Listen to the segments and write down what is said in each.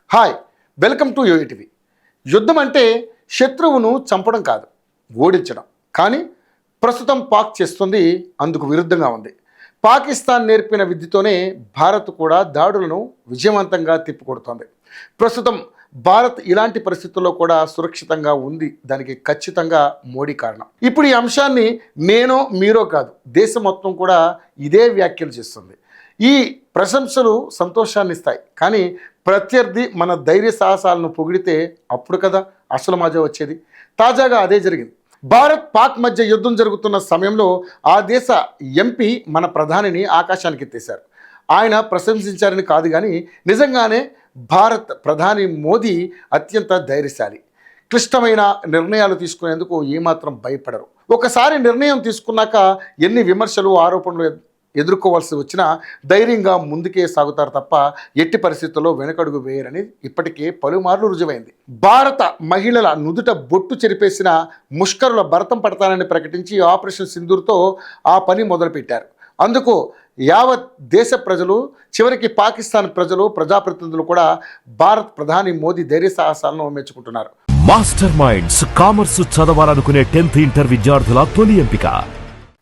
Hi, welcome to యూఈటీవీ. యుద్ధం అంటే శత్రువును చంపడం కాదు, ఓడించడం. కానీ ప్రస్తుతం పాక్ చేస్తుంది అందుకు విరుద్ధంగా ఉంది. పాకిస్తాన్ నేర్పిన విద్యతోనే భారత్ కూడా దాడులను విజయవంతంగా తిప్పికొడుతోంది. ప్రస్తుతం భారత్ ఇలాంటి పరిస్థితుల్లో కూడా సురక్షితంగా ఉంది. దానికి ఖచ్చితంగా మోడీ కారణం. ఇప్పుడు ఈ అంశాన్ని నేనో మీరో కాదు, దేశం మొత్తం కూడా ఇదే వ్యాఖ్యలు చేస్తుంది. ఈ ప్రశంసలు సంతోషాన్ని ఇస్తాయి, కానీ ప్రత్యర్థి మన ధైర్య సాహసాలను పొగిడితే అప్పుడు కదా అసలు మజా వచ్చేది. తాజాగా అదే జరిగింది. భారత్ పాక్ మధ్య యుద్ధం జరుగుతున్న సమయంలో ఆ దేశ ఎంపీ మన ప్రధానిని ఆకాశానికి ఎత్తేశారు. ఆయన ప్రశంసించారని కాదు, కానీ నిజంగానే భారత్ ప్రధాని మోదీ అత్యంత ధైర్యశాలి. క్లిష్టమైన నిర్ణయాలు తీసుకునేందుకు ఏమాత్రం భయపడరు. ఒకసారి నిర్ణయం తీసుకున్నాక ఎన్ని విమర్శలు ఆరోపణలు ఎదుర్కోవాల్సి వచ్చినా ధైర్యంగా ముందుకే సాగుతారు తప్ప ఎట్టి పరిస్థితుల్లో వెనకడుగు వేయరని ఇప్పటికే పలుమార్లు రుజువైంది. భారత మహిళల నుదుట బొట్టు చెరిపేసిన ముష్కరుల భరతం పడతానని ప్రకటించి ఆపరేషన్ సింధూర్తో ఆ పని మొదలుపెట్టారు. అందుకు యావత్ దేశ ప్రజలు, చివరికి పాకిస్తాన్ ప్రజలు, ప్రజాప్రతినిధులు కూడా భారత్ ప్రధాని మోదీ ధైర్య సాహసాలను మెచ్చుకుంటున్నారు. మాస్టర్ మైండ్స్ కామర్స్ చదవాలనుకునే 10th ఇంటర్ విద్యార్థుల తొలి ఎంపిక.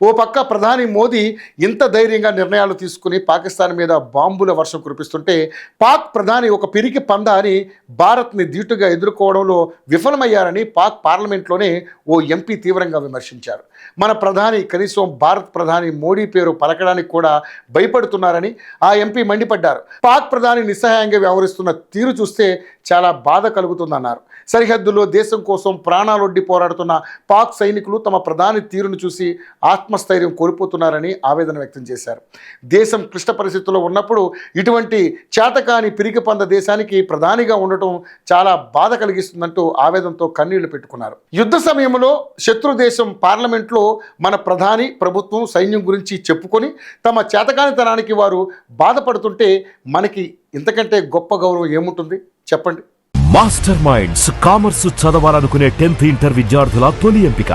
ఓ పక్క ప్రధాని మోదీ ఇంత ధైర్యంగా నిర్ణయాలు తీసుకుని పాకిస్తాన్ మీద బాంబుల వర్షం కురిపిస్తుంటే, పాక్ ప్రధాని ఒక పిరికి పంద అని భారత్ని ధీటుగా ఎదుర్కోవడంలో విఫలమయ్యారని పాక్ పార్లమెంట్లోనే ఓ ఎంపీ తీవ్రంగా విమర్శించారు. మన ప్రధాని కనీసం భారత్ ప్రధాని మోడీ పేరు పలకడానికి కూడా భయపడుతున్నారని ఆ ఎంపీ మండిపడ్డారు. పాక్ ప్రధాని నిస్సహాయంగా వ్యవహరిస్తున్న తీరు చూస్తే చాలా బాధ కలుగుతుందన్నారు. సరిహద్దుల్లో దేశం కోసం ప్రాణాలొడ్డి పోరాడుతున్న పాక్ సైనికులు తమ ప్రధాని తీరును చూసి ఆత్మస్థైర్యం కోల్పోతున్నారని ఆవేదన వ్యక్తం చేశారు. దేశం క్లిష్ట పరిస్థితుల్లో ఉన్నప్పుడు ఇటువంటి చేతకాని పిరికిపంద దేశానికి ప్రధానిగా ఉండటం చాలా బాధ కలిగిస్తుందంటూ ఆవేదనతో కన్నీళ్లు పెట్టుకున్నారు. యుద్ధ సమయంలో శత్రు దేశం పార్లమెంట్లో మన ప్రధాని, ప్రభుత్వం, సైన్యం గురించి చెప్పుకొని తమ చేతకానితనానికి వారు బాధపడుతుంటే మనకి ఇంతకంటే గొప్ప గౌరవం ఏముంటుంది చెప్పండి. మాస్టర్ మైండ్స్ కామర్స్ చదవాలనుకునే 10th ఇంటర్ విద్యార్థుల తొలి ఎంపిక.